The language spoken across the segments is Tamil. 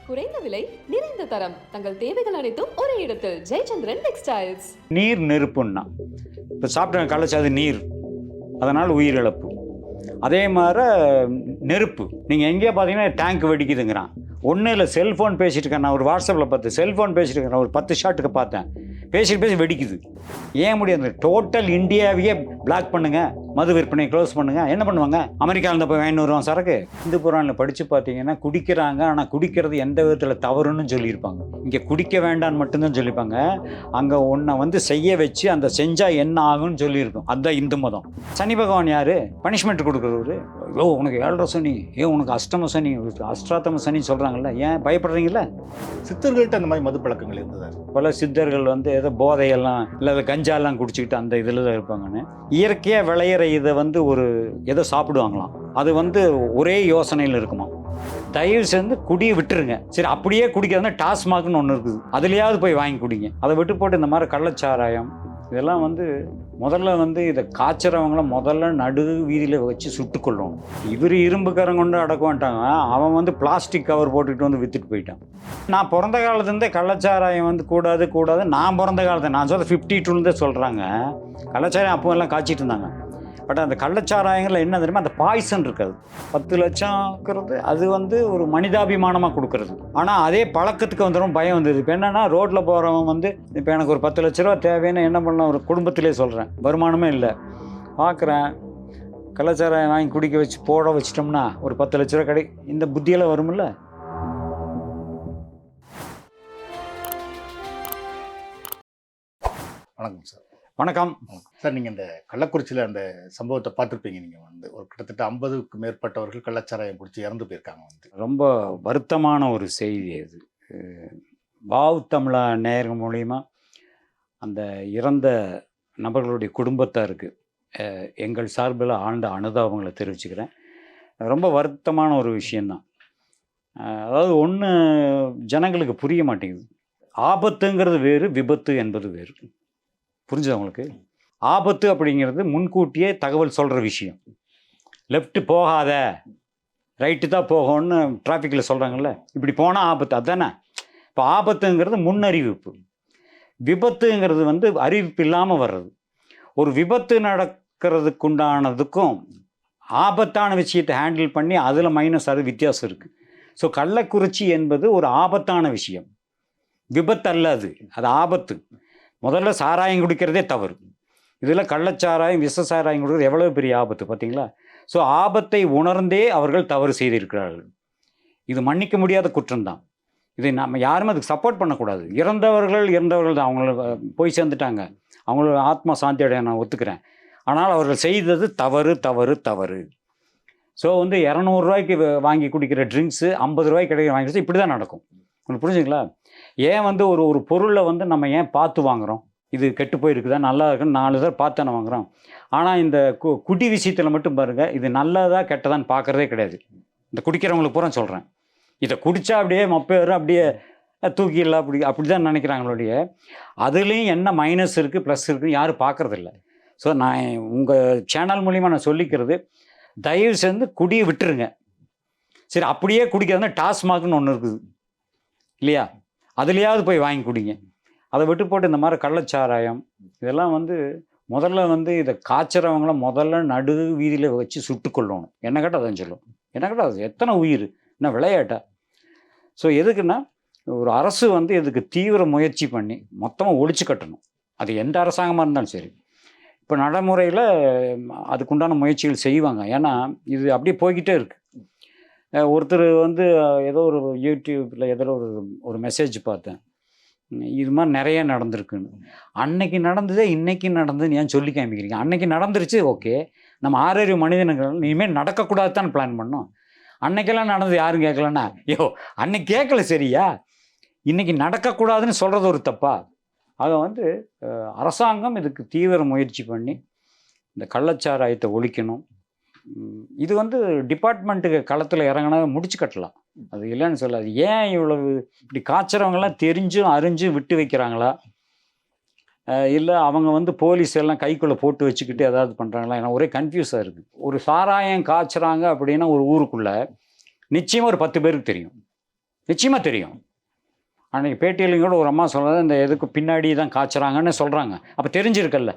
குறைந்த விலை நிறைந்த தரம் தங்கள் தேவைகள் அனைத்தும் ஒரே இடத்தில் ஜெயச்சந்திரன் டெக்ஸ்டைல்ஸ். நீர் நெருப்புன்னா இப்போ சாப்பிட்ட கள்ளச்சாது நீர், அதனால் உயிரிழப்பு. அதே மாதிரி நெருப்பு, நீங்கள் எங்கேயோ பார்த்தீங்கன்னா டேங்க் வெடிக்குதுங்கிறான். ஒன்றும் இல்லை, செல்ஃபோன் பேசிகிட்டு இருக்கேன். நான் ஒரு வாட்ஸ்அப்பில் பார்த்து செல்ஃபோன் பேசிகிட்டு இருக்கேன், ஒரு 10 ஷாட்டுக்கு பார்த்தேன். பேசி வெடிக்குது. ஏன் முடியாது? டோட்டல் இந்தியாவையே பிளாக் பண்ணுங்க, மது விற்பனை க்ளோஸ் பண்ணுங்க. என்ன பண்ணுவாங்க? அமெரிக்காவில் போய் 500 சரக்கு. இந்து புராணில் படித்து பார்த்தீங்கன்னா குடிக்கிறாங்க, ஆனால் குடிக்கிறது எந்த விதத்தில் தவறுன்னு சொல்லியிருப்பாங்க. இங்கே குடிக்க வேண்டான்னு மட்டும்தான் சொல்லியிருப்பாங்க. அங்கே ஒன்றை செய்ய வச்சு அந்த செஞ்சால் என்ன ஆகும்னு சொல்லியிருக்கும். அதுதான் இந்து மதம். சனி பகவான் யார்? பனிஷ்மெண்ட் கொடுக்குறவரு. உனக்கு 7 சனி, உனக்கு அஷ்டம சனி, அஷ்டாத்தம சனி சொல்கிறாங்கல்ல, ஏன் பயப்படுறீங்களா? சித்தர்கள்ட்ட அந்த மாதிரி மது பழக்கங்கள் இருந்தது. பல சித்தர்கள் ஏதோ போதையெல்லாம் இல்லை கஞ்சாலாம் குடிச்சிக்கிட்டு அந்த இதில் தான் இருப்பாங்கன்னு. இயற்கையாக விளையிற இதை ஒரு ஏதோ சாப்பிடுவாங்களாம். அது ஒரே யோசனையில் இருக்குமா. தயவு சேர்ந்து குடியை விட்டுருங்க. சரி, அப்படியே குடிக்கிறதுனா டாஸ்மாக்னு ஒன்று இருக்குது, அதுலேயாவது போய் வாங்கி குடிங்க. அதை விட்டு போட்டு இந்த மாதிரி கள்ளச்சாராயம் இதெல்லாம் முதல்ல இதை காய்ச்சறவங்கள முதல்ல நடு வீதியில் வச்சு சுட்டுக்கொள்ளணும். இவர் இரும்புக்காரங்க கொண்டு அடக்க மாட்டாங்க, அவன் பிளாஸ்டிக் கவர் போட்டுக்கிட்டு விற்றுட்டு போயிட்டான். நான் பிறந்த காலத்துலேருந்தே கள்ளச்சாராயம் கூடாது. நான் பிறந்த காலத்தை நான் சொல்ல 52 சொல்கிறாங்க. கள்ளச்சாராயம் அப்போ எல்லாம் காய்ச்சிட்டு இருந்தாங்க. பட் அந்த கள்ளச்சாராயங்களில் என்ன தெரியுமா, அந்த பாய்சன் இருக்காது. 10 லட்சம்ங்கிறது அது ஒரு மனிதாபிமானமாக கொடுக்கறது. ஆனால் அதே பழக்கத்துக்கு வந்துடும் பயம் வந்தது. இப்போ என்னென்னா, ரோட்டில் போகிறவன் இப்போ எனக்கு ஒரு 10 லட்ச ரூபா தேவைன்னு என்ன பண்ணலாம், ஒரு குடும்பத்திலே சொல்கிறேன், வருமானமே இல்லை, பார்க்குறேன், கள்ளச்சாராயம் வாங்கி குடிக்க வச்சு போட வச்சிட்டோம்னா ஒரு 10 லட்ச ரூபா இந்த புத்தியெல்லாம் வரும்ல. வணக்கம் சார். வணக்கம் சார். நீங்கள் இந்த கள்ளக்குறிச்சியில் அந்த சம்பவத்தை பார்த்துருப்பீங்க. நீங்கள் ஒரு கிட்டத்தட்ட 50க்கும் மேற்பட்டவர்கள் கள்ளச்சாராயம் குடிச்சு இறந்து போயிருக்காங்க. ரொம்ப வருத்தமான ஒரு செய்தி அது. வாவ் தமிழா நேயர்கள் மூலிமா அந்த இறந்த நபர்களுடைய குடும்பத்தாருக்கு எங்கள் சார்பில் ஆழ்ந்த அனுதாபங்களை தெரிவிச்சுக்கிறேன். ரொம்ப வருத்தமான ஒரு விஷயந்தான். அதாவது ஒன்று ஜனங்களுக்கு புரிய மாட்டேங்குது. ஆபத்துங்கிறது வேறு, விபத்து என்பது வேறு. புரிஞ்சுது அவங்களுக்கு? ஆபத்து அப்படிங்கிறது முன்கூட்டியே தகவல் சொல்கிற விஷயம். லெஃப்ட்டு போகாத, ரைட்டு தான் போகணும்னு டிராஃபிக்கில் சொல்கிறாங்கல்ல, இப்படி போனால் ஆபத்து, அதுதானே. இப்போ ஆபத்துங்கிறது முன்னறிவிப்பு. விபத்துங்கிறது அறிவிப்பு இல்லாமல் வர்றது. ஒரு விபத்து நடக்கிறதுக்குண்டானதுக்கும் ஆபத்தான விஷயத்தை ஹேண்டில் பண்ணி அதில் மைனஸ் அது வித்தியாசம் இருக்குது. ஸோ கள்ளக்குறிச்சி என்பது ஒரு ஆபத்தான விஷயம், விபத்து அல்ல அது, அது ஆபத்து. முதல்ல சாராயம் குடிக்கிறதே தவறு. இதில் கள்ளச்சாராயம், விஷ சாராயம் குடிக்கிறது எவ்வளோ பெரிய ஆபத்து பார்த்தீங்களா? ஸோ ஆபத்தை உணர்ந்தே அவர்கள் தவறு செய்திருக்கிறார்கள். இது மன்னிக்க முடியாத குற்றம்தான். இதை நம்ம யாருமே அதுக்கு சப்போர்ட் பண்ணக்கூடாது. இறந்தவர்கள் தான், அவங்கள போய் சேர்ந்துட்டாங்க, அவங்களோட ஆத்மா சாந்தி அடைய நான் ஒத்துக்கிறேன். ஆனால் அவர்கள் செய்தது தவறு தவறு தவறு. ஸோ 200 ரூபாய்க்கு வாங்கி குடிக்கிற ட்ரிங்க்ஸு 50 ரூபாய்க்கு கிடைக்கிற வாங்கிட்டு இப்படி தான் நடக்கும். உங்களுக்கு புரிஞ்சுங்களா? ஏன் ஒரு பொருளை நம்ம ஏன் பார்த்து வாங்குகிறோம்? இது கெட்டு போயிருக்குதா, நல்லா இருக்குன்னு 4 தடவை பார்த்து தானே வாங்குகிறோம். ஆனால் இந்த குடி விஷயத்தில் மட்டும் பாருங்கள், இது நல்லதா கெட்டதான்னு பார்க்குறதே கிடையாது. இந்த குடிக்கிறவங்களுக்கு பூரா சொல்கிறேன், இதை குடித்தா அப்படியே மப்பேரும், அப்படியே தூக்கிடலாம், அப்படி தான் நினைக்கிறாங்களுடைய. அதுலேயும் என்ன மைனஸ் இருக்குது ப்ளஸ் இருக்குன்னு யாரும் பார்க்குறதில்ல. ஸோ நான் உங்கள் சேனல் மூலிமா நான் சொல்லிக்கிறது, தயவு செஞ்சு குடியை விட்டுருங்க. சரி, அப்படியே குடிக்கிறதுனா டாஸ்மாக்னு ஒன்று இருக்குது இல்லையா, அதுலேயாவது போய் வாங்கி குடிங்க. அதை விட்டு போட்டு இந்த மாதிரி கள்ளச்சாராயம் இதெல்லாம் முதல்ல இதை காய்ச்சறவங்கள முதல்ல நடு வீதியில் வச்சு சுட்டுக்கொள்ளணும். என்ன கேட்டால் அதான் சொல்லும். என்ன கேட்டால் அது எத்தனை உயிர், என்ன விளையாட்டா? ஸோ எதுக்குன்னா, ஒரு அரசு இதுக்கு தீவிர முயற்சி பண்ணி மொத்தமாக ஒழிச்சு கட்டணும். அது எந்த அரசாங்கமாக இருந்தாலும் சரி. இப்போ நடைமுறையில் அதுக்குண்டான முயற்சிகள் செய்வாங்க. ஏன்னா இது அப்படியே போய்கிட்டே இருக்குது. ஒருத்தர் ஏதோ ஒரு யூடியூப்பில் ஏதோ ஒரு மெசேஜ் பார்த்தேன், இது மாதிரி நிறைய நடந்திருக்குன்னு. அன்னைக்கு நடந்ததே இன்னைக்கு நடந்ததுன்னு ஏன் சொல்லி காமிக்கிறீங்க? அன்னைக்கு நடந்துருச்சு, ஓகே. நம்ம 6 மனிதர்கள் இனிமேல் நடக்கக்கூடாது தான் பிளான் பண்ணோம். அன்னைக்கெல்லாம் நடந்தது யாரும் கேட்கலன்னா, அன்னைக்கு கேட்கல சரியா, இன்னைக்கு நடக்கக்கூடாதுன்னு சொல்கிறது ஒரு தப்பா? அதை அரசாங்கம் இதுக்கு தீவிர முயற்சி பண்ணி இந்த கள்ளச்சாராயத்தை ஒழிக்கணும். இது டிபார்ட்மெண்ட்டுக்கு களத்தில் இறங்கினா முடிச்சு கட்டலாம், அது இல்லைன்னு சொல்லாது. ஏன் இவ்வளவு இப்படி காய்ச்சறவங்கெல்லாம் தெரிஞ்சும் அறிஞ்சும் விட்டு வைக்கிறாங்களா, இல்லை அவங்க போலீஸ் எல்லாம் கைக்குள்ளே போட்டு வச்சுக்கிட்டு ஏதாவது பண்ணுறாங்களா? ஏன்னா ஒரே கன்ஃபியூஸாக இருக்குது. ஒரு சாராயம் காய்ச்சுறாங்க அப்படின்னா ஒரு ஊருக்குள்ளே நிச்சயமாக ஒரு 10 பேருக்கு தெரியும். நிச்சயமாக தெரியும். அன்றைக்கி பேட்டியிலையும் கூட ஒரு அம்மா சொல்கிறது இந்த எதுக்கு பின்னாடி தான் காய்ச்சுறாங்கன்னு சொல்கிறாங்க. அப்போ தெரிஞ்சிருக்கல்ல.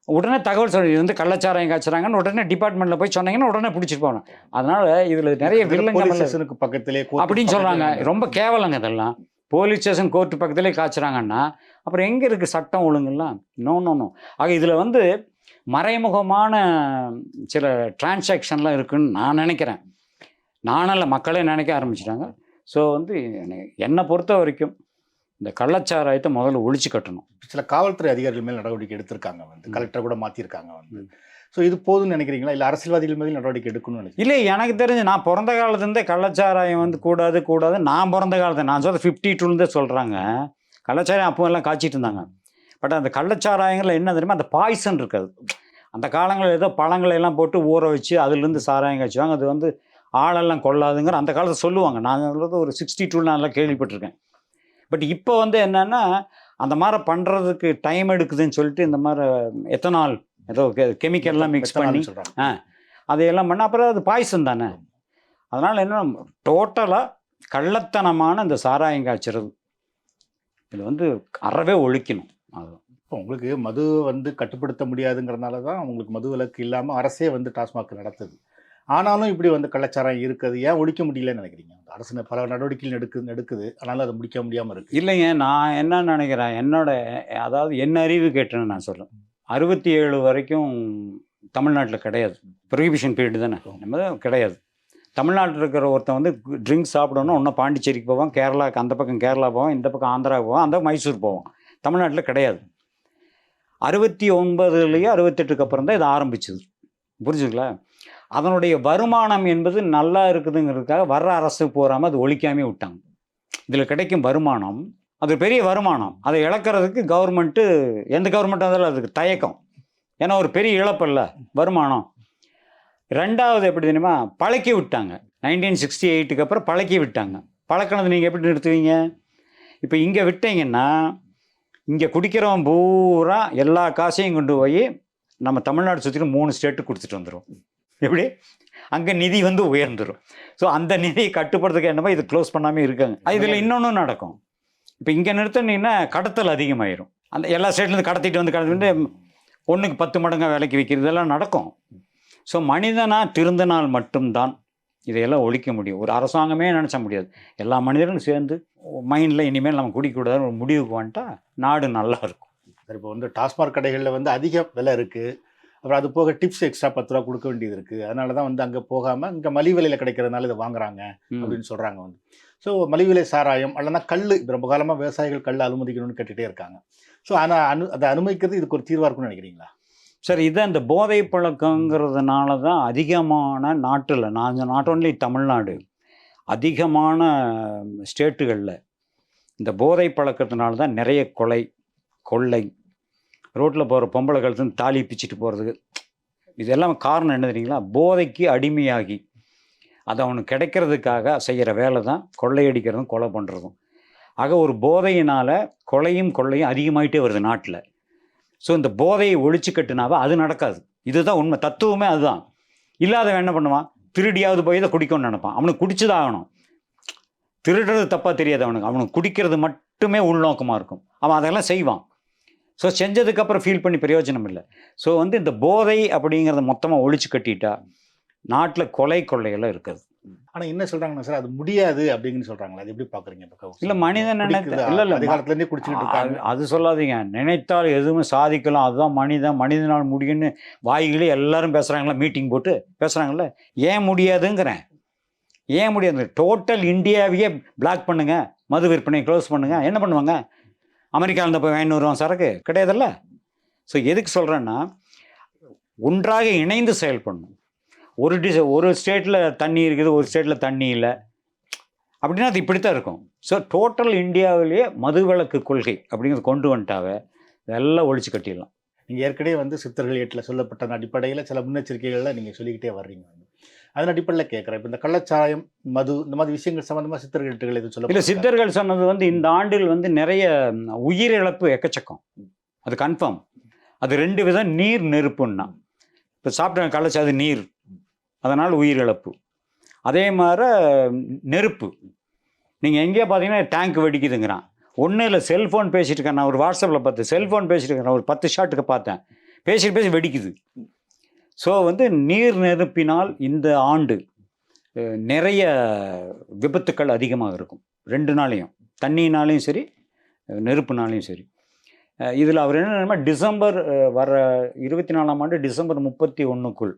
உடனே தகவல் சொல்லி இது வந்து கள்ளச்சாராயம் காய்ச்சுறாங்கன்னு உடனே டிபார்ட்மெண்ட்டில் போய் சொன்னீங்கன்னா உடனே பிடிச்சிட்டு போகணும். அதனால் இதில் நிறைய வில்லங்க பக்கத்திலே அப்படின்னு சொல்கிறாங்க. ரொம்ப கேவலங்க இதெல்லாம். போலீஸ் ஸ்டேஷன் கோர்ட்டு பக்கத்திலே காய்ச்சுறாங்கன்னா அப்புறம் எங்கே இருக்குது சட்டம் ஒழுங்குலாம்? நோ. ஆக இதில் வந்து மறைமுகமான சில டிரான்சாக்ஷன்லாம் இருக்குதுன்னு நான் நினைக்கிறேன். நானல்ல, மக்களே நினைக்க ஆரம்பிச்சிட்டாங்க. ஸோ வந்து என்னை பொறுத்த வரைக்கும் இந்த கள்ளச்சாராயத்தை முதல்ல ஒழிச்சு கட்டணும். சில காவல்துறை அதிகாரிகள் மேல் நடவடிக்கை எடுத்திருக்காங்க, வந்து கலெக்டர் கூட மாற்றிருக்காங்க வந்து. ஸோ இது போதும்னு நினைக்கிறீங்களா, இல்லை அரசியல்வாதிகள் மீது நடவடிக்கை எடுக்கணும்னு நினைக்கிறேன்? இல்லை, எனக்கு தெரிஞ்சு நான் பிறந்த காலத்துலேருந்தே கள்ளச்சாராயம் வந்து கூடாது. நான் பிறந்த காலத்தை நான் சொல்ல 52லேருந்தே சொல்கிறாங்க. கள்ளச்சாராயம் அப்போ எல்லாம் காய்ச்சிட்டு இருந்தாங்க. பட் அந்த கள்ளச்சாராயங்களில் என்ன தெரியுமா, அந்த பாய்சன் இருக்காது. அந்த காலங்களில் ஏதோ பழங்களை எல்லாம் போட்டு ஊற வச்சு அதுலேருந்து சாராயம் காய்ச்சுவாங்க. அது வந்து ஆளெல்லாம் கொள்ளாதுங்கிற அந்த காலத்தை சொல்லுவாங்க. நான் சொல்கிறது ஒரு 62 நான் எல்லாம் கேள்விப்பட்டிருக்கேன். பட் இப்போ வந்து என்னென்னா அந்த மாதிரி பண்ணுறதுக்கு டைம் எடுக்குதுன்னு சொல்லிட்டு இந்த மாதிரி எத்தனால் ஏதோ கெமிக்கல்லாம் மிக்ஸ் பண்ணி அதையெல்லாம் பண்ண அப்புறம் அது பாய்சன் தானே. அதனால் என்ன டோட்டலாக கள்ளத்தனமான இந்த சாராயம் காய்ச்சறது இது வந்து அறவே ஒழிக்கணும். அது இப்போ உங்களுக்கு மது வந்து கட்டுப்படுத்த முடியாதுங்கிறதுனால தான் உங்களுக்கு மது விலக்கு இல்லாமல் அரசே வந்து டாஸ்மாக் நடத்துது. ஆனாலும் இப்படி வந்து கள்ளச்சாராயம் இருக்குது, ஏன் ஒழிக்க முடியலன்னு நினைக்கிறீங்க? அரசு பல நடவடிக்கைகள் எடுக்குது, ஆனாலும் அதை முடிக்க முடியாமல் இருக்குது. இல்லைங்க, நான் என்ன நினைக்கிறேன், அதாவது என்ன அறிவு கேட்டேன்னு நான் சொல்கிறேன். 67 வரைக்கும் தமிழ்நாட்டில் கிடையாது. ப்ரொஹிபிஷன் பீரியடு தானே, நம்ம கிடையாது. தமிழ்நாட்டில் இருக்கிற ஒருத்தன் வந்து ட்ரிங்க்ஸ் சாப்பிடணும், ஒன்றும் பாண்டிச்சேரிக்கு போவான், கேரளாவுக்கு அந்த பக்கம் கேரளா போவான், இந்த பக்கம் ஆந்திராவுக்கு போவான், அந்த மைசூர் போவான். தமிழ்நாட்டில் கிடையாது. 69லேயோ 68க்கு அப்புறம் தான் இது ஆரம்பிச்சது. புரிஞ்சுங்களா? அதனுடைய வருமானம் என்பது நல்லா இருக்குதுங்கிறதுக்காக வர்ற அரசு போகாமல் அது ஒழிக்காமே விட்டாங்க. இதில் கிடைக்கும் வருமானம் அது பெரிய வருமானம். அதை இழக்கிறதுக்கு கவர்மெண்ட்டு, எந்த கவர்மெண்ட்டாக இருந்தாலும் அதுக்கு தயக்கம். ஏன்னா ஒரு பெரிய இழப்பல்ல வருமானம். ரெண்டாவது எப்படி தெரியுமா, பழக்கி விட்டாங்க. 1968க்கு அப்புறம் பழக்கி விட்டாங்க. பழக்கினது நீங்கள் எப்படி நிறுத்துவீங்க? இப்போ இங்கே விட்டீங்கன்னா இங்கே குடிக்கிறவன் பூரா எல்லா காசையும் கொண்டு போய் நம்ம தமிழ்நாடு சுற்றிலும் 3 ஸ்டேட்டு கொடுத்துட்டு வந்துடும். எப்படி? அங்கே நிதி வந்து உயர்ந்துடும். ஸோ அந்த நிதியை கட்டுப்படுறதுக்கு என்னமோ இது க்ளோஸ் பண்ணாமல் இருக்காங்க. இதில் இன்னொன்று நடக்கும். இப்போ இங்கே நிறுத்தினீங்கன்னா கடத்தல் அதிகமாயிரும். அந்த எல்லா ஸ்டேட்லேருந்து கடத்திட்டு வந்து 1க்கு 10 மடங்காக விலைக்கு விற்கிறதெல்லாம் நடக்கும். ஸோ மனிதனாக திருந்தினால் மட்டும்தான் இதையெல்லாம் ஒழிக்க முடியும். ஒரு அரசாங்கமே நினச்ச முடியாது. எல்லா மனிதர்களும் சேர்ந்து மைண்டில் இனிமேல் நம்ம குடிக்கக்கூடாதுன்னு ஒரு முடிவுக்கு வந்துட்டா நாடு நல்லா இருக்கும். சார், இப்போ வந்து டாஸ்மாக் கடைகளில் வந்து அதிக விலை இருக்குது, அப்புறம் அது போக டிப்ஸ் எக்ஸ்ட்ரா 10 ரூபா கொடுக்க வேண்டியது இருக்குது. அதனால தான் வந்து அங்கே போகாமல் இங்கே மலிவு விலையில் கிடைக்கிறதுனால இதை வாங்குறாங்க அப்படின்னு சொல்கிறாங்க வந்து. ஸோ மலிவு விலை சாராயம் அல்லனா கல், இப்போ ரொம்ப காலமாக விவசாயிகள் கல் அனுமதிக்கணும்னு கேட்டுகிட்டே இருக்காங்க. ஸோ ஆனால் அதை அனுமதிக்கிறது இதுக்கு ஒரு தீர்வாக இருக்கும்னு நினைக்கிறீங்களா? சார், இதான் இந்த போதை பழக்கங்கிறதுனால தான் அதிகமான நாட்டில், நாட் ஒன்லி தமிழ்நாடு, அதிகமான ஸ்டேட்டுகளில் இந்த போதை பழக்கத்தினால தான் நிறைய கொலை, கொள்ளை, ரோட்டில் போகிற பொம்பளை கழுத்து தாலி பிச்சுட்டு போகிறதுக்கு இதெல்லாம் காரணம் என்ன தெரியுங்களா? போதைக்கு அடிமையாகி அது அவனுக்கு கிடைக்கிறதுக்காக செய்கிற வேலை தான் கொள்ளையடிக்கிறதும் கொலை பண்ணுறதும். ஆக ஒரு போதையினால் கொலையும் கொள்ளையும் அதிகமாகிட்டே வருது நாட்டில். ஸோ இந்த போதையை ஒழிச்சு கட்டுனாவா அது நடக்காது. இதுதான் உண்மை, தத்துவமே அதுதான். இல்லாதவன் என்ன பண்ணுவான்? திருடியாவது போய் இதை குடிக்கணும்னு நினைப்பான். அவனுக்கு குடிச்சுதான் ஆகணும். திருடுறது தப்பாக தெரியாது அவனுக்கு குடிக்கிறது மட்டுமே உள்நோக்கமாக இருக்கும். அவன் அதெல்லாம் செய்வான். ஸோ செஞ்சதுக்கப்புறம் ஃபீல் பண்ணி பிரயோஜனம் இல்லை. ஸோ வந்து இந்த போதை அப்படிங்கிறத மொத்தமாக ஒழிச்சு கட்டிட்டா நாட்டில் கொள்ளையெல்லாம் இருக்காது. ஆனால் என்ன சொல்கிறாங்கன்னா சார், அது முடியாது அப்படின்னு சொல்கிறாங்களா? அது எப்படி பார்க்குறீங்க? இல்லை, மனிதன் அதிகாலத்துலேருந்தே குடிச்சுக்கிட்டு இருக்காங்க. அது சொல்லாதீங்க. நினைத்தால் எதுவுமே சாதிக்கலாம், அதுதான் மனிதனால் முடியும்னு வாய்களே எல்லாரும் பேசுகிறாங்களா? மீட்டிங் போட்டு பேசுகிறாங்களே. ஏன் முடியாதுங்கிறேன். ஏன் முடியாது? டோட்டல் இந்தியாவையே பிளாக் பண்ணுங்க, மது விற்பனை க்ளோஸ் பண்ணுங்க. என்ன பண்ணுவாங்க? அமெரிக்காவில் போய் 500 ரூபா சரக்கு கிடையாதுல்ல. ஸோ எதுக்கு சொல்கிறேன்னா, ஒன்றாக இணைந்து செயல்படணும். ஒரு ஸ்டேட்டில் தண்ணி இருக்குது, ஒரு ஸ்டேட்டில் தண்ணி இல்லை அப்படின்னா அது இப்படித்தான் இருக்கும். ஸோ டோட்டல் இந்தியாவிலேயே மதுவிலக்கு கொள்கை அப்படிங்கிறது கொண்டு வந்துட்டாவே இதெல்லாம் ஒழிச்சு கட்டிடலாம். நீங்கள் ஏற்கனவே வந்து சித்தர்கள் 8 சொல்லப்பட்ட அடிப்படையில் சில முன்னெச்சரிக்கைகள்லாம் நீங்கள் சொல்லிக்கிட்டே வர்றீங்க. அதன் அடிப்படையில் கேட்குறேன், இப்போ இந்த கள்ளச்சாராயம், மது, இந்த மாதிரி விஷயங்கள் சம்மந்தமாக சித்தர்கள் 8 எதுவும் சொல்ல இல்லை. சித்தர்கள் சொன்னது வந்து இந்த ஆண்டில் வந்து நிறைய உயிரிழப்பு எக்கச்சக்கம். அது கன்ஃபார்ம். அது 2 விதம். நீர், நெருப்புன்னா. இப்போ சாப்பிட்ட கள்ளச்சாது நீர், அதனால் உயிரிழப்பு. அதே மாதிரி நெருப்பு, நீங்கள் எங்கேயோ பார்த்தீங்கன்னா டேங்க் வெடிக்குதுங்கிறான். ஒன்றும் இல்லை, செல்ஃபோன் பேசிகிட்டு இருக்கேன். நான் ஒரு வாட்ஸ்அப்பில் பார்த்து செல்ஃபோன் பேசிகிட்டு இருக்கேன், ஒரு 10 ஷாட்டுக்கு பார்த்தேன். பேசி வெடிக்குது. ஸோ வந்து நீர் நெருப்பினால் இந்த ஆண்டு நிறைய விபத்துக்கள் அதிகமாக இருக்கும். 2 நாளையும், தண்ணினாலையும் சரி நெருப்புனாலையும் சரி. இதில் அவர் என்ன டிசம்பர் வர 24ஆம் ஆண்டு டிசம்பர் 31க்குள்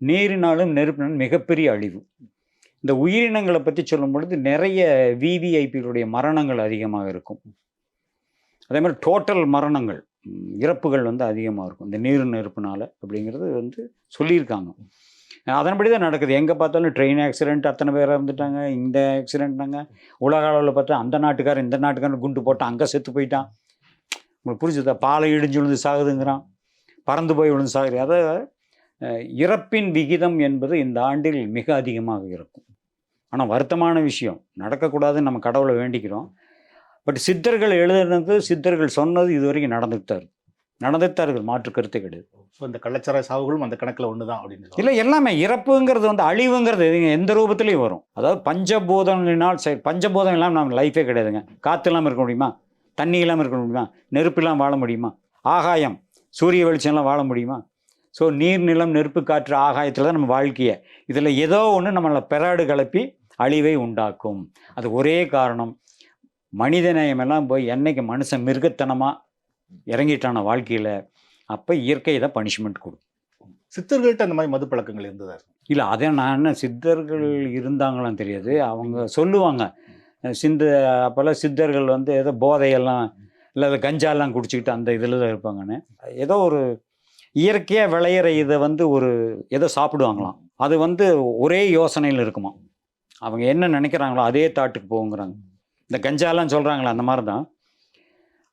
நீரினாலும் நெருப்பினாலும் மிகப்பெரிய அழிவு. இந்த உயிரினங்களை பற்றி சொல்லும் பொழுது நிறைய விவிஐபிகளுடைய மரணங்கள் அதிகமாக இருக்கும். அதே மாதிரி டோட்டல் மரணங்கள், இறப்புகள் வந்து அதிகமாக இருக்கும் இந்த நீர் நெருப்புனால அப்படிங்கிறது வந்து சொல்லியிருக்காங்க. அதன்படி தான் நடக்குது. எங்கே பார்த்தாலும் ட்ரெயின் ஆக்சிடெண்ட் அத்தனை பேர் இறந்துட்டாங்க, இந்த ஆக்சிடெண்ட்னாங்க. உலக அளவில் பார்த்தா அந்த நாட்டுக்காரன் இந்த நாட்டுக்காரன் குண்டு போட்டான், அங்கே செத்து போயிட்டான். உங்களுக்கு புரிஞ்சுதா? பாலை இடிஞ்சு விழுந்து சாகுதுங்கிறான், பறந்து போய் விழுந்து சாகுது. அதை இறப்பின் விகிதம் என்பது இந்த ஆண்டில் மிக அதிகமாக இருக்கும். ஆனால் வருத்தமான விஷயம், நடக்கக்கூடாதுன்னு நம்ம கடவுளை வேண்டிக்கிறோம். பட் சித்தர்கள் எழுதுனது, சித்தர்கள் சொன்னது இது வரைக்கும் நடந்துட்டு தான் இருக்குது, மாற்று கருத்தே கிடையாது. ஸோ இந்த கள்ளச்சாராய சாவுகளும் அந்த கணக்கில் ஒன்று தான் அப்படின்னு இல்லை, எல்லாமே இறப்புங்கிறது வந்து அழிவுங்கிறது எந்த ரூபத்துலையும் வரும். அதாவது பஞ்சபூதங்களினால் பஞ்சபூதம் இல்லாமல் நம்ம லைஃபே கிடையாதுங்க. காற்று இல்லாமல் இருக்க முடியுமா? தண்ணி இல்லாமல் இருக்க முடியுமா? நெருப்பு இல்லாமல் வாழ முடியுமா? ஆகாயம், சூரிய வெளிச்சம்லாம் வாழ முடியுமா? ஸோ நீர், நிலம், நெருப்பு, காற்று, ஆகாயத்தில் தான் நம்ம வாழ்க்கையை. இதில் ஏதோ ஒன்று நம்மளை பெறாடு கலப்பி அழிவை உண்டாக்கும். அது ஒரே காரணம், மனிதநேயமெல்லாம் போய் என்னைக்கு மனுஷன் மிருகத்தனமாக இறங்கிட்டான வாழ்க்கையில், அப்போ இயற்கை தான் பனிஷ்மெண்ட் கொடுக்கும். சித்தர்கள்ட்ட அந்த மாதிரி மது பழக்கங்கள் இருந்ததா? இல்லை, அதே நான் என்ன சித்தர்கள் இருந்தாங்களான்னு தெரியாது. அவங்க சொல்லுவாங்க அப்போல்லாம் சித்தர்கள் வந்து ஏதோ போதையெல்லாம் இல்லை கஞ்சாலாம் குடிச்சிக்கிட்டு அந்த இதில் தான் இருப்பாங்கன்னு. ஏதோ ஒரு இயற்கையாக விளையிற இதை வந்து ஒரு ஏதோ சாப்பிடுவாங்களாம். அது வந்து ஒரே யோசனையில் இருக்குமா, அவங்க என்ன நினைக்கிறாங்களோ அதே தாட்டுக்கு போகுங்கிறாங்க. இந்த கஞ்சாலாம் சொல்கிறாங்களே அந்த மாதிரி தான்.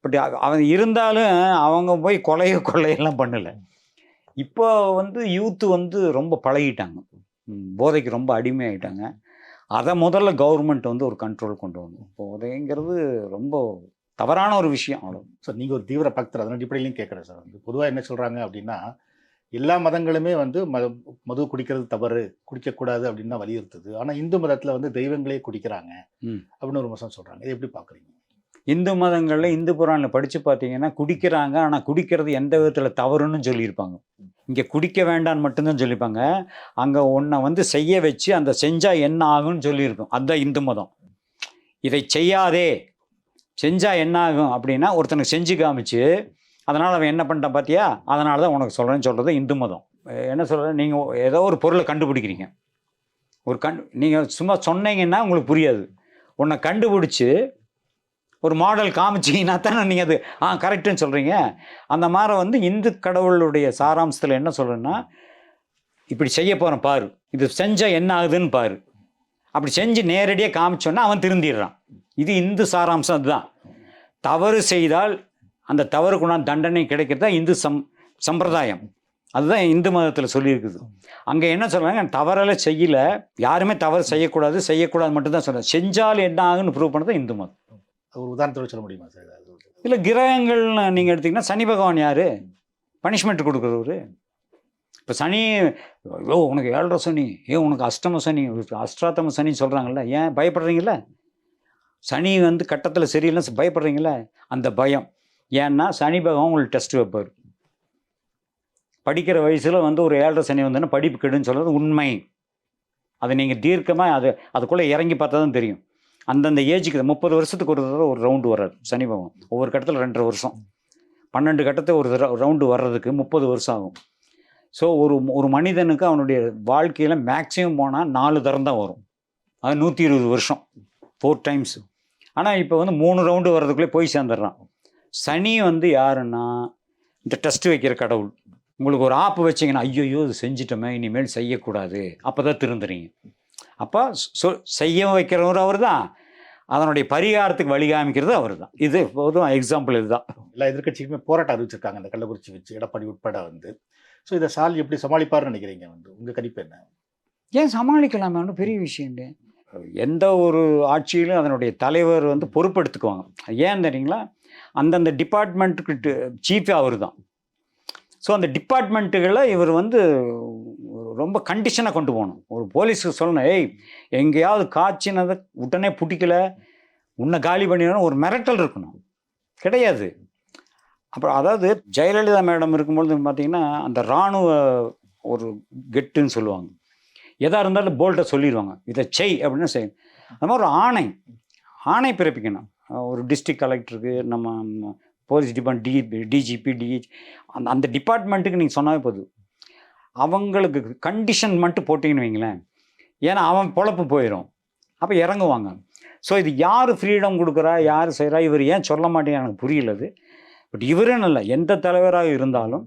பட் அவங்க இருந்தாலும் அவங்க போய் கொள்ளையெல்லாம் பண்ணலை. இப்போ வந்து யூத்து வந்து ரொம்ப பழகிட்டாங்க, போதைக்கு ரொம்ப அடிமையாகிட்டாங்க. அதை முதல்ல கவர்மெண்ட் வந்து ஒரு கண்ட்ரோல் கொண்டு வரணும். போதைங்கிறது ரொம்ப தவறான ஒரு விஷயம். அவ்வளோ சார், நீங்கள் ஒரு தீவிர பக்தர், அதன் அடிப்படையிலையும் கேட்குறேன் சார். வந்து பொதுவாக என்ன சொல்கிறாங்க அப்படின்னா, எல்லா மதங்களுமே வந்து மது குடிக்கிறது தவறு, குடிக்கக்கூடாது அப்படின்னு தான் வலியுறுத்துது. ஆனால் இந்து மதத்தில் வந்து தெய்வங்களே குடிக்கிறாங்க அப்படின்னு ஒரு மதம் சொல்கிறாங்க. இதை எப்படி பார்க்குறீங்க? இந்து மதங்களில், இந்து புராணில் படித்து பார்த்தீங்கன்னா குடிக்கிறாங்க, ஆனால் குடிக்கிறது எந்த விதத்தில் தவறுன்னு சொல்லியிருப்பாங்க. இங்கே குடிக்க வேண்டான்னு மட்டும்தான் சொல்லியிருப்பாங்க. அங்கே ஒன்றை வந்து செய்ய வச்சு அந்த செஞ்சால் என்ன ஆகும்னு சொல்லியிருக்கும். அதுதான் இந்து மதம். இதை செய்யாதே, செஞ்சால் என்ன ஆகும் அப்படின்னா ஒருத்தனுக்கு செஞ்சு காமிச்சு அதனால் அவன் என்ன பண்ணிட்டான் பார்த்தியா, அதனால தான் உனக்கு சொல்கிறேன்னு சொல்கிறது இந்து மதம். என்ன சொல்கிறது, நீங்கள் ஏதோ ஒரு பொருளை கண்டுபிடிக்கிறீங்க, நீங்கள் சும்மா சொன்னீங்கன்னா உங்களுக்கு புரியாது. உன்னை கண்டுபிடிச்சி ஒரு மாடல் காமிச்சிங்கன்னா தானே நீங்கள் அது கரெக்டுன்னு சொல்கிறீங்க. அந்த மாதிரி வந்து இந்து கடவுளுடைய சாராம்சத்தில் என்ன சொல்கிறேன்னா, இப்படி செய்ய போகிறேன் பாரு, இது செஞ்சால் என்ன ஆகுதுன்னு பாரு. அப்படி செஞ்சு நேரடியாக காமிச்சோன்னா அவன் திருந்திடுறான். இது இந்து சாராம்சம். அதுதான். தவறு செய்தால் அந்த தவறுக்குண்டான தண்டனை கிடைக்கிறதா இந்து சம்பிரதாயம். அதுதான் இந்து மதத்தில் சொல்லியிருக்குது. அங்கே என்ன சொல்கிறாங்க, தவறெல்லாம் செய்யலை, யாருமே தவறு செய்யக்கூடாது மட்டும்தான் சொல்கிறாங்க. செஞ்சால் என்ன ஆகுன்னு ப்ரூவ் பண்ணது இந்து மதம். ஒரு உதாரணத்தோடு சொல்ல முடியுமா சார்? இல்லை, கிரகங்கள்னு நீங்கள் எடுத்திங்கன்னா சனி பகவான் யார் பனிஷ்மெண்ட் கொடுக்குறவர்? இப்போ சனி, உனக்கு 7.5 சனி, உனக்கு அஷ்டம சனி, அஷ்டாத்தம சனின்னு சொல்கிறாங்கல்ல, ஏன் பயப்படுறீங்கள? சனி வந்து கட்டத்தில் சரியில்லைன்னு பயப்படுறீங்கள? அந்த பயம். ஏன்னா சனி பகவான் உங்களுக்கு டெஸ்ட் வைப்பார். படிக்கிற வயசில் வந்து ஒரு 7.5 சனி வந்தோன்னா படிப்பு கெடுன்னு சொல்கிறது உண்மை. அதை நீங்கள் தீர்க்கமாக அதுக்குள்ளே இறங்கி பார்த்தா தான் தெரியும். அந்தந்த ஏஜுக்கு 30 வருஷத்துக்கு ஒரு ரவுண்டு வர்றாரு சனி பகவான். ஒவ்வொரு கட்டத்தில் 2.5 வருஷம், 12 கட்டத்தை ஒரு ரவுண்டு வர்றதுக்கு 30 வருஷம் ஆகும். ஸோ ஒரு மனிதனுக்கு அவனுடைய வாழ்க்கையில் மேக்ஸிமம் போனால் 4 தரம் தான் வரும். அது 120 வருஷம், 4 டைம்ஸ். ஆனால் இப்போ வந்து 3 ரவுண்டு வர்றதுக்குள்ளே போய் சேர்ந்துடுறான். சனி வந்து யாருன்னா இந்த டெஸ்ட் வைக்கிற கடவுள். உங்களுக்கு ஒரு ஆப்பு வச்சிங்கன்னா, ஐயோ இது செஞ்சிட்டோமே, இனிமேல் செய்யக்கூடாது, அப்போ தான் திருந்துறீங்க. அப்போ செய்ய வைக்கிறவர் அவர் தான், அதனுடைய பரிகாரத்துக்கு வழிகாமிக்கிறது அவர் தான். இது போதும் எக்ஸாம்பிள். இதுதான். எல்லா எதிர்கட்சிக்குமே போராட்டம் அறிவிச்சிருக்காங்க அந்த கள்ளக்குறிச்சி வச்சு, எடப்பாடி உட்பட வந்து. ஸோ இதை சால் எப்படி சமாளிப்பாருன்னு நினைக்கிறீங்க? வந்து உங்கள் கணிப்பு என்ன? ஏன் சமாளிக்கலாமே, ஒன்றும் பெரிய விஷயம். எந்த ஒரு ஆட்சியிலும் அதனுடைய தலைவர் வந்து பொறுப்பெடுத்துக்குவாங்க. ஏன் தெரியுங்களா, அந்தந்த டிபார்ட்மெண்ட்டுக்கு சீஃபே அவர் தான். ஸோ அந்த டிபார்ட்மெண்ட்டுகளை இவர் வந்து ரொம்ப கண்டிஷனாக கொண்டு போகணும். ஒரு போலீஸுக்கு சொல்லணும், ஏய் எங்கேயாவது காய்ச்சினதை உடனே பிடிக்கல, உன்னை காலி பண்ணிடணும், ஒரு மிரட்டல் இருக்கணும். கிடையாது. அப்புறம் அதாவது ஜெயலலிதா மேடம் இருக்கும்பொழுது பார்த்தீங்கன்னா அந்த இராணுவ ஒரு கெட்டுன்னு சொல்லுவாங்க. எதாக இருந்தாலும் போல்ட்டை சொல்லிடுவாங்க, இதை செய் அப்படின்னு செய்யணும். அது மாதிரி ஒரு ஆணை பிறப்பிக்கணும். ஒரு டிஸ்ட்ரிக்ட் கலெக்டருக்கு, நம்ம போலீஸ் டிபார்ட்மெண்ட், டிஜிபி, டிஹெச் அந்த டிபார்ட்மெண்ட்டுக்கு நீங்கள் சொன்னாவே போதும். அவங்களுக்கு கண்டிஷன் மட்டும் போட்டிங்கன்னு வைங்களேன், ஏன்னா அவன் பொழப்பு போயிடும், அப்போ இறங்குவாங்க. ஸோ இது யார் ஃப்ரீடம் கொடுக்குறா, யார் செய்கிறா, இவர் ஏன் சொல்ல மாட்டேங்க எனக்கு புரியலது. பட் இவருன்னு இல்லை, எந்த தலைவராக இருந்தாலும்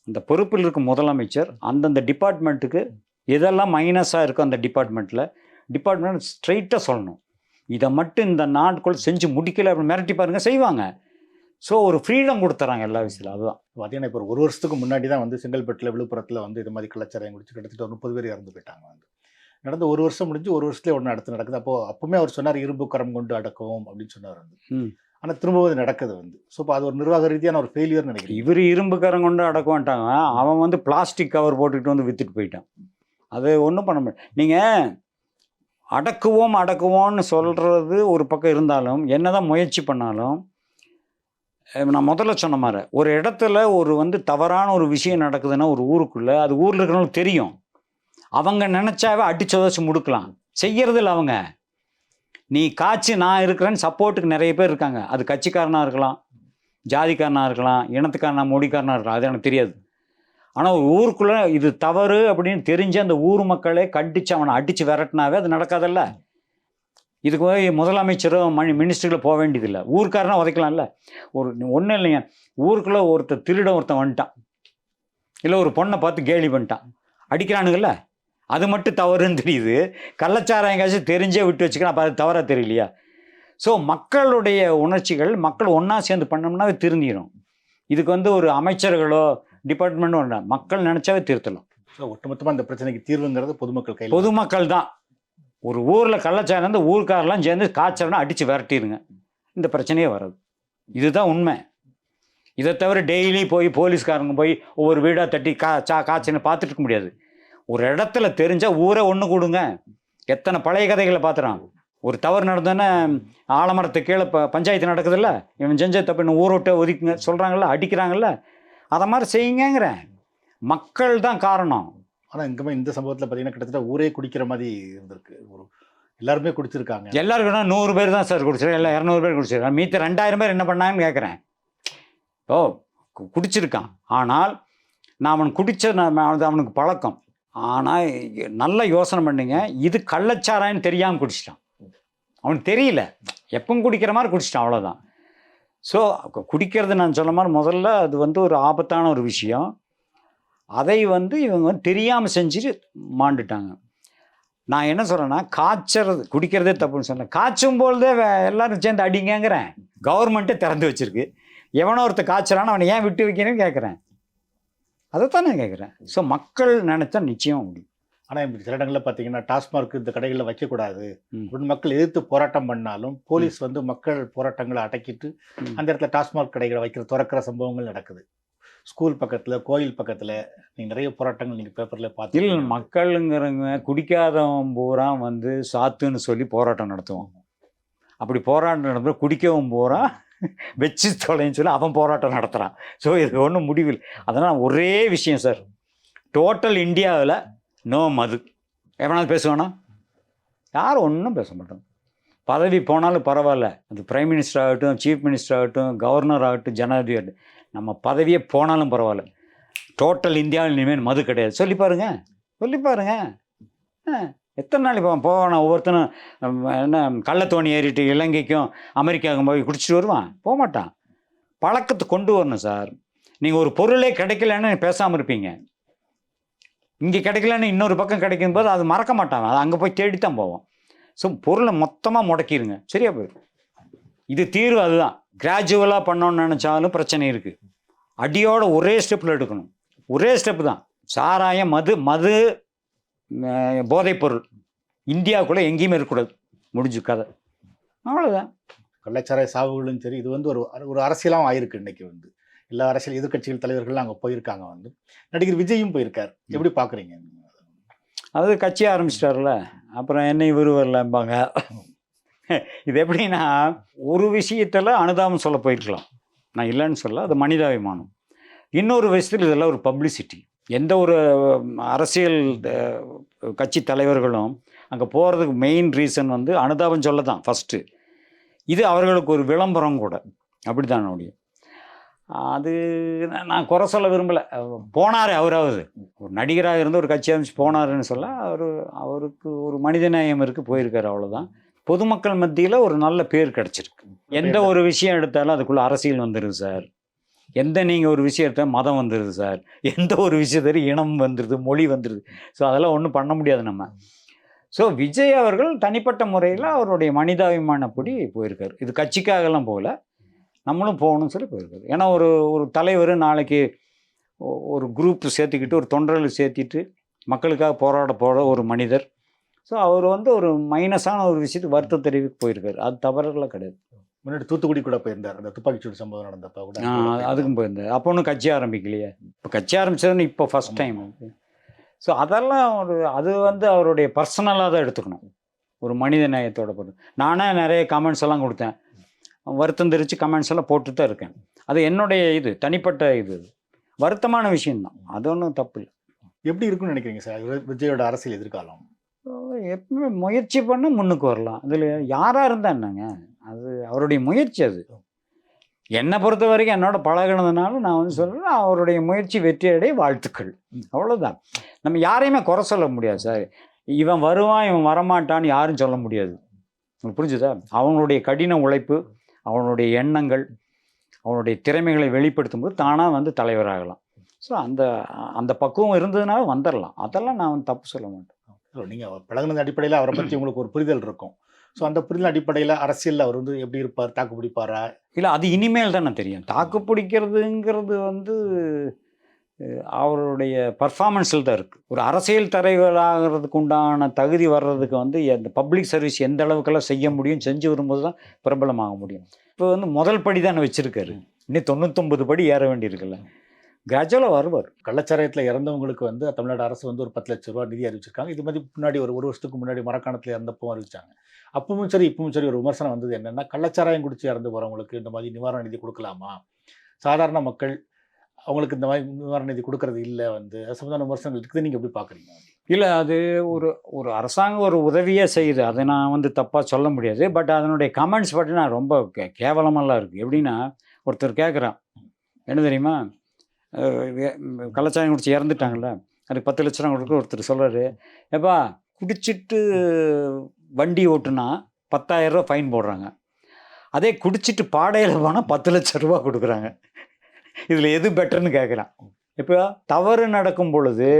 இந்த பொறுப்பில் இருக்கும் முதலமைச்சர் அந்தந்த டிபார்ட்மெண்ட்டுக்கு எதெல்லாம் மைனஸாக இருக்கோ அந்த டிபார்ட்மெண்ட் ஸ்ட்ரைட்டாக சொல்லணும். இதை மட்டும் இந்த நாட்குள் செஞ்சு முடிக்கலை அப்படின்னு மிரட்டி பாருங்க, செய்வாங்க. ஸோ ஒரு ஃப்ரீடம் கொடுத்துறாங்க எல்லா விஷயத்தில். அதுதான் பார்த்தீங்கன்னா இப்போ ஒரு வருஷத்துக்கு முன்னாடி தான் வந்து செங்கல்பட்டில், விழுப்புரத்தில் வந்து இது மாதிரி கலாச்சாரம் குடிச்சு கிட்டத்தட்ட 30 பேர் இறந்து போயிட்டாங்க. வந்து நடந்து ஒரு வருஷம் முடிஞ்சு, ஒரு வருஷத்துலேயே ஒன்று அடுத்து நடக்குது. அப்போவுமே அவர் சொன்னார், இரும்பு கரம் கொண்டு அடக்குவோம் அப்படின்னு சொன்னார் வந்து. ஆனால் திரும்பவும் அது நடக்குது வந்து. ஸோ இப்போ அது ஒரு நிர்வாக ரீதியான ஒரு ஃபெயிலியர்னு நினைக்கிறேன். இவர் இரும்பு கரம் கொண்டு அடக்குவான்ட்டாங்க, அவன் வந்து பிளாஸ்டிக் கவர் போட்டுக்கிட்டு வந்து விற்றுட்டு போயிட்டான். அது ஒன்றும் பண்ண முடியாது. நீங்கள் அடக்குவோம்னு சொல்கிறது ஒரு பக்கம் இருந்தாலும், என்னதான் முயற்சி பண்ணாலும், நான் முதல்ல சொன்ன மாதிரி ஒரு இடத்துல ஒரு வந்து தவறான ஒரு விஷயம் நடக்குதுன்னா ஒரு ஊருக்குள்ளே, அது ஊரில் இருக்கிறவங்களுக்கு தெரியும். அவங்க நினச்சாவே அடிச்சு உதச்சி முடுக்கலாம். செய்கிறது இல்லை அவங்க. நீ காய்ச்சி நான் இருக்கிறேன்னு சப்போர்ட்டுக்கு நிறைய பேர் இருக்காங்க. அது கட்சிக்காரனாக இருக்கலாம், ஜாதிக்காரனாக இருக்கலாம், இனத்துக்காரனாக, மொழிக்காரனாக இருக்கலாம், அது எனக்கு தெரியாது. ஆனால் ஒரு ஊருக்குள்ளே இது தவறு அப்படின்னு தெரிஞ்சு அந்த ஊர் மக்களே கண்டித்து அவனை அடித்து விரட்டினாவே அது நடக்காதல்ல. இதுக்கு போய் முதலமைச்சரோ மினிஸ்டரில் போக வேண்டியதில்லை, ஊருக்காரனா உதைக்கலாம்ல. ஒன்றும் இல்லைங்க, ஊருக்குள்ளே ஒருத்தன் வந்துட்டான், இல்லை ஒரு பொண்ணை பார்த்து கேலி பண்ணிட்டான், அடிக்கிறானுங்கள்ல, அது மட்டும் தவறுன்னு தெரியுது. கள்ளச்சாரம் எங்காச்சும் தெரிஞ்சே விட்டு வச்சுக்கலாம், அப்போ அது தவறாக தெரியலையா? ஸோ மக்களுடைய உணர்ச்சிகள், மக்கள் ஒன்றா சேர்ந்து பண்ணோம்னா திருந்திடும். இதுக்கு வந்து ஒரு அமைச்சர்களோ டிபார்ட்மெண்ட்டும் ஒன்றா, மக்கள் நினச்சாவே திருத்தலாம். ஸோ ஒட்டுமொத்தமாக இந்த பிரச்சனைக்கு தீர்வுங்கிறது பொதுமக்கள் கையில். பொதுமக்கள் தான். ஒரு ஊரில் கள்ளச்சாரம் வந்து ஊருக்காரெல்லாம் சேர்ந்து காய்ச்சல்னா அடித்து விரட்டிடுங்க, இந்த பிரச்சனையே வராது. இதுதான் உண்மை. இதை தவிர டெய்லி போய் போலீஸ்காரங்க போய் ஒவ்வொரு வீடாக தட்டி காய்ச்சல்னு பார்த்துட்டு இருக்க முடியாது. ஒரு இடத்துல தெரிஞ்சால் ஊரை ஒன்று கூடுங்க. எத்தனை பழைய கதைகளை பார்த்துறான். ஒரு தவறு நடந்தோன்னே ஆலமரத்து கீழே பஞ்சாயத்து நடக்குதுல்ல, இவன் செஞ்ச தப்பு இன்னும் ஊரோட்ட ஒதுக்குங்க சொல்கிறாங்கல்ல, அடிக்கிறாங்கல்ல, அதை மாதிரி செய்யுங்கிறேன். மக்கள் தான் காரணம். ஆனால் இங்கே இந்த சம்பவத்தில் பார்த்தீங்கன்னா கிட்டத்தட்ட ஊரே குடிக்கிற மாதிரி இருந்திருக்கு. எல்லாருமே குடிச்சிருக்காங்க. எல்லாருக்குன்னா 100 பேர் தான் சார் குடிச்சிருக்காங்க, இல்லை 200 பேர் குடிச்சிருக்காங்க. மீத்த 2000 பேர் என்ன பண்ணாங்கன்னு கேட்குறேன். குடிச்சிருக்கான், ஆனால் நான் அவன் குடித்த அவனுக்கு பழக்கம். ஆனால் நல்லா யோசனை பண்ணிங்க, இது கள்ளச்சாரான்னு தெரியாமல் குடிச்சிட்டான். அவனுக்கு தெரியல, எப்பவும் குடிக்கிற மாதிரி குடிச்சிட்டான், அவ்வளோதான். ஸோ குடிக்கிறது நான் சொன்ன மாதிரி முதல்ல அது வந்து ஒரு ஆபத்தான ஒரு விஷயம். அதை வந்து இவங்க தெரியாமல் செஞ்சுட்டு மாண்டுட்டாங்க. நான் என்ன சொல்கிறேன்னா, குடிக்கிறதே தப்புன்னு சொன்னேன். காய்ச்சும் போதே எல்லாரும் சேர்ந்து அடிங்கிறேன். கவர்மெண்ட்டே திறந்து வச்சுருக்கு. எவனோ ஒருத்தர் காய்ச்சலான்னு அவனை ஏன் விட்டு வைக்கணும்னு கேட்குறேன். அதைத்தான் நான் கேட்குறேன். ஸோ மக்கள் நினச்சா நிச்சயம் முடியும். ஆனால் இப்படி சில இடங்களில் பார்த்தீங்கன்னா டாஸ்மார்க் இந்த கடைகளில் வைக்கக்கூடாது அப்படின்னு மக்கள் எதிர்த்து போராட்டம் பண்ணாலும் போலீஸ் வந்து மக்கள் போராட்டங்களை அடக்கிட்டு அந்த இடத்துல டாஸ்மார்க் கடைகளை திறக்கிற சம்பவங்கள் நடக்குது. ஸ்கூல் பக்கத்தில், கோயில் பக்கத்தில் நீங்கள் நிறைய போராட்டங்கள் நீங்கள் பேப்பரில் பார்த்து. இல்லை, மக்களுங்கிறவங்க குடிக்காதவன் பூரா வந்து சாத்துன்னு சொல்லி போராட்டம் நடத்துவான். அப்படி போராட்டம் நடத்துகிற குடிக்கவும் பூரா வச்சு தொலைன்னு சொல்லி அவன் போராட்டம் நடத்துகிறான். ஸோ இது ஒன்றும் முடிவில். அதனால் ஒரே விஷயம் சார், டோட்டல் இந்தியாவில் நோ மது. எவனாலும் பேசுவானா? யாரும் ஒன்றும் பேச மாட்டாங்க. பதவி போனாலும் பரவாயில்ல, அது பிரைம் மினிஸ்டர் ஆகட்டும், சீஃப் மினிஸ்டர் ஆகட்டும், கவர்னர் ஆகட்டும், ஜனாதிபதி ஆகட்டும், நம்ம பதவியே போனாலும் பரவாயில்ல, டோட்டல் இந்தியாவில் இனிமேல் மது கிடையாது. சொல்லி பாருங்க. எத்தனை நாள் இப்போ போவானா? ஒவ்வொருத்தனும் என்ன கள்ளத்தோணி ஏறிட்டு இலங்கைக்கும் அமெரிக்காவுக்கும் போய் குடிச்சிட்டு வருவான்? போக மாட்டான். பழக்கத்தை கொண்டு வரணும் சார். நீங்கள் ஒரு பொருளே கிடைக்கலன்னு பேசாமல் இருப்பீங்க. இங்கே கிடைக்கலன்னு இன்னொரு பக்கம் கிடைக்கும் போது அது மறக்க மாட்டாங்க, அது அங்கே போய் தேடித்தான் போவோம். ஸோ பொருளை மொத்தமாக முடக்கிடுங்க, சரியா போயிடும். இது தீர்வு அதுதான். கிராஜுவலாக பண்ணோன்னு நினச்சாலும் பிரச்சனை இருக்குது. அடியோட ஒரே ஸ்டெப்பில் எடுக்கணும். ஒரே ஸ்டெப்பு தான். சாராயம், மது போதைப்பொருள் இந்தியாவுக்குள்ளே எங்கேயுமே இருக்கக்கூடாது. முடிஞ்சு கதை, அவ்வளோதான். கள்ளச்சாராய சாவுகளும் சரி, இது வந்து ஒரு அரசியலாகவும் ஆயிருக்கு. இன்னைக்கு வந்து எல்லா அரசியல் எதிர்கட்சிகள் தலைவர்கள்லாம் அங்கே போயிருக்காங்க. வந்து நடிகர் விஜயும் போயிருக்கார். எப்படி பார்க்குறீங்க? அது கட்சி ஆரம்பிச்சிட்டார்ல, அப்புறம் என்ன இவர் வரலம்பாங்க. இது எப்படின்னா, ஒரு விஷயத்தில் அனுதாபம் சொல்ல போயிருக்கலாம், நான் இல்லைன்னு சொல்ல, அது மனிதாபிமானம். இன்னொரு விஷயத்தில் இதெல்லாம் ஒரு பப்ளிசிட்டி. எந்த ஒரு அரசியல் கட்சி தலைவர்களும் அங்கே போகிறதுக்கு மெயின் ரீசன் வந்து அனுதாபம் சொல்ல தான் ஃபஸ்ட்டு. இது அவர்களுக்கு ஒரு விளம்பரம் கூட, அப்படி தான் முடியும். அது நான் குறை சொல்ல விரும்பலை. போனார், அவராவது ஒரு நடிகராக இருந்து ஒரு கட்சி அமைச்சு போனாருன்னு சொல்ல, அவருக்கு ஒரு மனிதநேயம் இருக்குது, போயிருக்காரு, அவ்வளோதான். பொதுமக்கள் மத்தியில் ஒரு நல்ல பேர் கிடச்சிருக்கு. எந்த ஒரு விஷயம் எடுத்தாலும் அதுக்குள்ளே அரசியல் வந்துடுது சார். நீங்கள் ஒரு விஷயம் எடுத்தால் மதம் வந்துடுது சார். எந்த ஒரு விஷயத்தையும் இனம் வந்துடுது, மொழி வந்துடுது. ஸோ அதெல்லாம் ஒன்றும் பண்ண முடியாது நம்ம. ஸோ விஜய் அவர்கள் தனிப்பட்ட முறையில் அவருடைய மனிதாபிமானப்படி போயிருக்காரு. இது கட்சிக்காகலாம் போகல, நம்மளும் போகணும்னு சொல்லி போயிருக்காரு. ஏன்னா ஒரு தலைவர் நாளைக்கு ஒரு குரூப் சேர்த்துக்கிட்டு, ஒரு தொண்டர்கள் சேர்த்திட்டு மக்களுக்காக போராட போகிற ஒரு மனிதர். ஸோ அவர் வந்து ஒரு மைனஸான ஒரு விஷயத்துக்கு வருத்தம் தெரிவிக்க போயிருக்காரு. அது தவறுலாம் கிடையாது. முன்னாடி தூத்துக்குடி கூட போயிருந்தார், அந்த துப்பாக்கிச்சூடு சம்பவம் நடந்தப்ப கூட. அதுக்கும் போயிருந்தார். அப்போ ஒன்றும் கட்சி ஆரம்பிக்கலையே. இப்போ கட்சி ஆரம்பிச்சதுன்னு இப்போ ஃபஸ்ட் டைம். ஸோ அதெல்லாம் அது வந்து அவருடைய பர்சனலாக தான் எடுத்துக்கணும், ஒரு மனித நேயத்தோட பொருள். நானே நிறைய கமெண்ட்ஸ் எல்லாம் கொடுத்தேன், வருத்தம் தெரிவித்து கமெண்ட்ஸ் எல்லாம் போட்டு தான் இருக்கேன். அது என்னுடைய இது தனிப்பட்ட இது, வருத்தமான விஷயம்தான், அது ஒன்றும் தப்பு இல்லை. எப்படி இருக்குன்னு நினைக்கிறீங்க சார் விஜயோட அரசியல் எதிர்காலம்? எப்பவுமே முயற்சி பண்ண முன்னுக்கு வரலாம். அதில் யாராக இருந்தால் என்னங்க, அது அவருடைய முயற்சி. அது என்னை பொறுத்த வரைக்கும் என்னோட பழகினதுனால நான் வந்து சொல்கிறேன், அவருடைய முயற்சி வெற்றியடைய வாழ்த்துக்கள், அவ்வளோதான். நம்ம யாரையுமே குறை சொல்ல முடியாது சார். இவன் வருவான், இவன் வரமாட்டான்னு யாரும் சொல்ல முடியாது. உங்களுக்கு புரிஞ்சுதா? அவனுடைய கடின உழைப்பு, அவனுடைய எண்ணங்கள், அவனுடைய திறமைகளை வெளிப்படுத்தும் போது தானாக வந்து தலைவராகலாம். ஸோ அந்த பக்குவம் இருந்ததுனால வந்துடலாம். அதெல்லாம் நான் வந்து தப்பு சொல்ல மாட்டேன். நீங்கள் பழகினது அடிப்படையில் அவரை பற்றி உங்களுக்கு ஒரு புரிதல் இருக்கும். ஸோ அந்த புரிதல் அடிப்படையில் அரசியலில் அவர் வந்து எப்படி இருப்பார், தாக்கு பிடிப்பாரா? இல்லை, அது இனிமேல் தானே தெரியும். தாக்கு பிடிக்கிறதுங்கிறது வந்து அவருடைய பர்ஃபார்மன்ஸில் தான் இருக்குது. ஒரு அரசியல் தலைவராகிறதுக்கு உண்டான தகுதி வர்றதுக்கு வந்து அந்த பப்ளிக் சர்வீஸ் எந்த அளவுக்கெல்லாம் செய்ய முடியும், செஞ்சு வரும்போது தான் பிரபலமாக முடியும். இப்போ வந்து முதல் படி தானே வச்சுருக்காரு, இன்னும் 99 படி ஏற வேண்டியிருக்குல்ல. கிராஜுவலாக வருவார். கள்ளச்சாராயத்தில் இறந்தவங்களுக்கு வந்து தமிழ்நாடு அரசு வந்து ஒரு 10 லட்ச ரூபா நிதி அறிவிச்சிருக்காங்க. இது மாதிரி முன்னாடி ஒரு வருஷத்துக்கு முன்னாடி மரக்காணத்தில் இறந்தப்போ அறிவிச்சாங்க. அப்பவும் சரி இப்பவும் சரி ஒரு விமர்சனம் வந்தது என்னென்னா, கள்ளச்சாராயம் குடிச்சு இறந்து போகிறவங்களுக்கு இந்த மாதிரி நிவாரண நிதி கொடுக்கலாமா, சாதாரண மக்கள் அவங்களுக்கு இந்த மாதிரி நிவாரண நிதி கொடுக்கறது இல்லை, வந்து அது சம்பந்தமான விமர்சனங்கள் இருக்குது. நீங்கள் எப்படி பார்க்குறீங்க? இல்லை, அது ஒரு அரசாங்கம் ஒரு உதவியே செய்யுது, அதை நான் வந்து தப்பாக சொல்ல முடியாது. பட் அதனுடைய கமெண்ட்ஸ் பார்த்தீங்கன்னா ரொம்ப கேவலமெல்லாம் இருக்குது. எப்படின்னா, ஒருத்தர் கேட்குறான், என்ன தெரியுமா, கள்ளச்சாயம் குடிச்சு இறந்துட்டாங்கல்ல, அதுக்கு 10 லட்சம் கொடுக்க ஒருத்தர் சொல்கிறாரு, ஏப்பா குடிச்சிட்டு வண்டி ஓட்டுனா 10,000 ரூபா ஃபைன் போடுறாங்க, அதே குடிச்சிட்டு பாடையில் போனால் 10 லட்சம் ரூபா கொடுக்குறாங்க, இதில் எது பெட்டர்னு கேட்குறான். இப்போ தவறு நடக்கும் பொழுது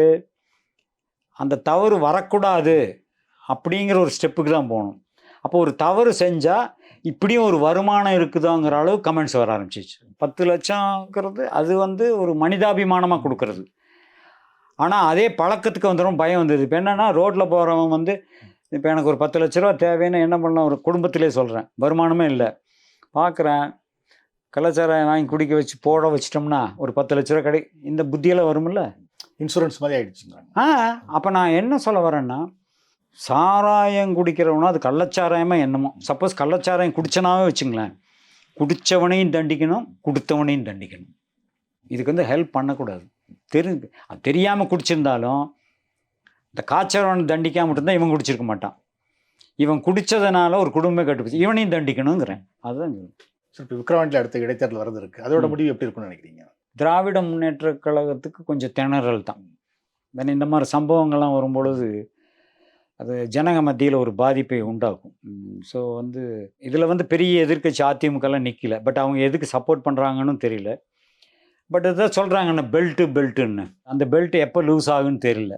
அந்த தவறு வரக்கூடாது அப்படிங்கிற ஒரு ஸ்டெப்புக்கு தான் போகணும். அப்போ ஒரு தவறு செஞ்சால் இப்படியும் ஒரு வருமானம் இருக்குதாங்கிற அளவு கமெண்ட்ஸ் வர ஆரம்பிச்சிச்சு. 10 லட்சங்கிறது அது வந்து ஒரு மனிதாபிமானமாக கொடுக்கறது. ஆனால் அதே பழக்கத்துக்கு வந்துடும் பயம் வந்தது. இப்போ என்னென்னா, ரோட்டில் போகிறவன் வந்து இப்போ எனக்கு ஒரு 10 லட்ச ரூபா தேவைன்னு என்ன பண்ணலாம், ஒரு குடும்பத்திலே சொல்கிறேன், வருமானமே இல்லை, பார்க்குறேன், கலாச்சாரம் வாங்கி குடிக்க வச்சு போட வச்சிட்டோம்னா ஒரு 10 லட்ச ரூபா இந்த புத்தியெல்லாம் வரும்ல, இன்சூரன்ஸ் மாதிரி ஆகிடுச்சுங்க. அப்போ நான் என்ன சொல்ல வரேன்னா, சாராயம் குடிக்கிறவனா அது கள்ளச்சாராயமாக என்னமோ, சப்போஸ் கள்ளச்சாராயம் குடிச்சனாவே வச்சுங்களேன், குடித்தவனையும் தண்டிக்கணும், கொடுத்தவனையும் தண்டிக்கணும். இதுக்கு வந்து ஹெல்ப் பண்ணக்கூடாது. தெரியாமல் குடிச்சிருந்தாலும் இந்த காய்ச்சவனை தண்டிக்காம மட்டும்தான் இவன் குடிச்சிருக்க மாட்டான். இவன் குடித்ததுனால ஒரு குடும்பமே கட்டுப்போச்சு, இவனையும் தண்டிக்கணுங்கிறேன். அதுதான் சார். இப்போ விக்கிரவாண்டியில் அடுத்த இடைத்தேர்தல் வரது இருக்குது, அதோட முடிவு எப்படி இருக்குன்னு நினைக்கிறீங்க? திராவிட முன்னேற்ற கழகத்துக்கு கொஞ்சம் திணறல் தான். ஏன்னா இந்த மாதிரி சம்பவங்கள்லாம் வரும்பொழுது அது ஜனங்க மத்தியில் ஒரு பாதிப்பை உண்டாக்கும். ஸோ வந்து இதில் வந்து பெரிய எதிர்க்கட்சி அதிமுகலாம் நிற்கல. பட் அவங்க எதுக்கு சப்போர்ட் பண்ணுறாங்கன்னு தெரியல. பட் இதான் சொல்கிறாங்கண்ணா, பெல்ட்டுன்னு. அந்த பெல்ட்டு எப்போ லூஸ் ஆகுன்னு தெரியல.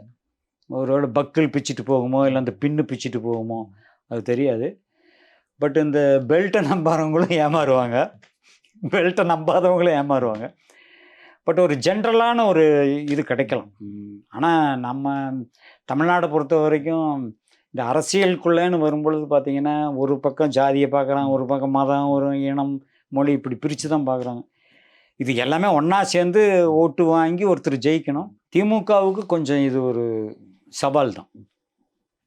ஒருவேளை பக்கிள் பிச்சுட்டு போகுமோ, இல்லை அந்த பின்னு பிச்சுட்டு போகுமோ, அது தெரியாது. பட் இந்த பெல்ட்டை நம்பாதவங்களும் ஏமாறுவாங்க, பெல்ட்டை நம்பாதவங்களும் ஏமாறுவாங்க. பட் ஒரு ஜென்ரலான ஒரு இது கிடைக்கலாம். ஆனால் நம்ம தமிழ்நாடை பொறுத்த வரைக்கும் இந்த அரசியலுக்குள்ளேன்னு வரும்பொழுது பார்த்திங்கன்னா, ஒரு பக்கம் ஜாதியை பார்க்குறாங்க, ஒரு பக்கம் மதம், ஒரு இனம், மொழி, இப்படி பிரித்து தான் பார்க்குறாங்க. இது எல்லாமே ஒன்றா சேர்ந்து ஓட்டு வாங்கி ஒருத்தர் ஜெயிக்கணும். திமுகவுக்கு கொஞ்சம் இது ஒரு சவால் தான்.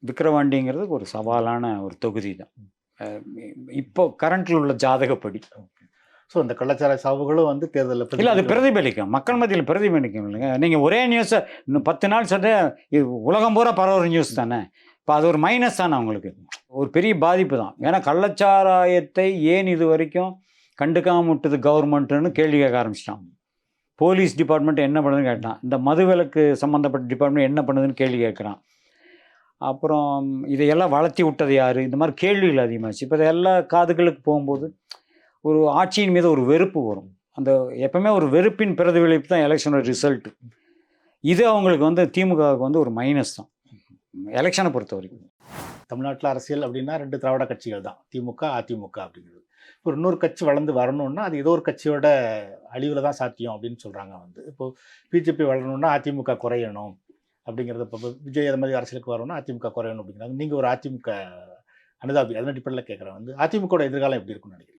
விக்கிரவாண்டிங்கிறது ஒரு சவாலான ஒரு தொகுதி தான். இப்போ கரண்ட்டில் உள்ள ஜாதகப்படி. ஸோ இந்த கள்ளச்சாராய சாவுகளும் வந்து தேர்தலில் இல்லை, அது பிரதிபலிக்கும், மக்கள் மத்தியில் பிரதிபலிக்கும் இல்லைங்க. நீங்கள் ஒரே நியூஸை இன்னும் 10 நாள் சொன்னால் இது உலகம் பூரா பரவுற நியூஸ் தானே. இப்போ அது ஒரு மைனஸ் தானே அவங்களுக்கு, ஒரு பெரிய பாதிப்பு தான். ஏன்னா கள்ளச்சாராயத்தை ஏன் இது வரைக்கும் கண்டுக்காம விட்டது கவர்மெண்ட்டுன்னு கேள்வி கேட்க ஆரம்பிச்சிட்டான். போலீஸ் டிபார்ட்மெண்ட் என்ன பண்ணுதுன்னு கேட்டான். இந்த மதுவிலக்கு சம்மந்தப்பட்ட டிபார்ட்மெண்ட் என்ன பண்ணுதுன்னு கேள்வி கேட்குறான். அப்புறம் இதையெல்லாம் வளர்த்தி விட்டது யார், இந்த மாதிரி கேள்விகள் அதிகமாச்சு. இப்போ எல்லா காதுகளுக்கு போகும்போது ஒரு ஆட்சியின் மீது ஒரு வெறுப்பு வரும். அந்த எப்பவுமே ஒரு வெறுப்பின் பிரதிபலிப்பு தான் எலெக்ஷனோட ரிசல்ட்டு. இது அவங்களுக்கு வந்து திமுகவுக்கு வந்து ஒரு மைனஸ் தான் எலெக்ஷனை பொறுத்த வரைக்கும். தமிழ்நாட்டில் அரசியல் அப்படின்னா 2 திராவிட கட்சிகள் தான், திமுக அதிமுக அப்படிங்கிறது. இப்போ இன்னொரு கட்சி வளர்ந்து வரணும்னா அது ஏதோ ஒரு கட்சியோட அழிவில் தான் சாத்தியம் அப்படின்னு சொல்கிறாங்க. வந்து இப்போது பிஜேபி வளரணும்னா அதிமுக குறையணும் அப்படிங்கிறது. இப்போ விஜய் அது மாதிரி அரசியலுக்கு வரணும்னா அதிமுக குறையணும் அப்படிங்கிறாங்க. நீங்கள் ஒரு அதிமுக அனுதாபி, அதன் அடிப்படையில் கேட்குறேன், வந்து அதிமுகவோட எதிர்காலம் எப்படி இருக்குன்னு நினைக்கிறேன்?